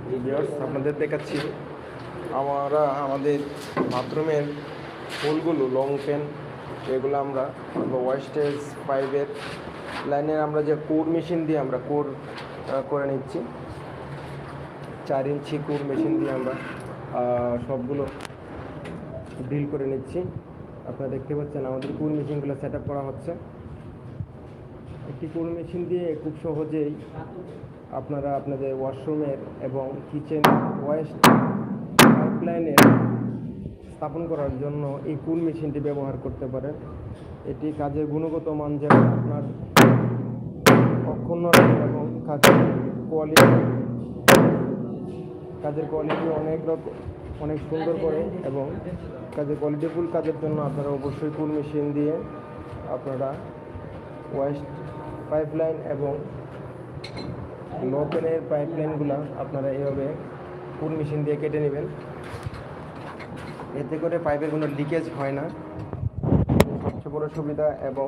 Viewers আপনাদের দেখাচ্ছি আমরা আমাদের বাথরুমের হোলগুলো লং পেন এগুলো আমরা ওয়েস্টেজ পাইপের লাইনের আমরা যে কোর মেশিন দিয়ে আমরা কোর করে নিচ্ছি। 4 ইঞ্চি কোর মেশিন দিয়ে আমরা সবগুলো ড্রিল করে নিচ্ছি। আপনারা দেখতে পাচ্ছেন আমাদের কোর মেশিনগুলো সেট আপ করা হচ্ছে। একটি কোর মেশিন দিয়ে খুব সহজেই আপনারা আপনাদের ওয়াশরুমের এবং কিচেন ওয়েস্ট পাইপলাইনের স্থাপন করার জন্য এই কোর মেশিনটি ব্যবহার করতে পারেন। এটি কাজের গুণগত মান যেমন আপনার অক্ষুণ্ণ এবং কাজের কোয়ালিটি অনেক সুন্দর করে এবং কাজের কোয়ালিটিফুল কাজের জন্য আপনারা অবশ্যই কোর মেশিন দিয়ে আপনারা ওয়েস্ট পাইপলাইন এবং লো পেনের পাইপলাইনগুলো আপনারা এইভাবে কোর মেশিন দিয়ে কেটে নেবেন। এতে করে পাইপের কোনো লিকেজ হয় না, সবচেয়ে বড় সুবিধা। এবং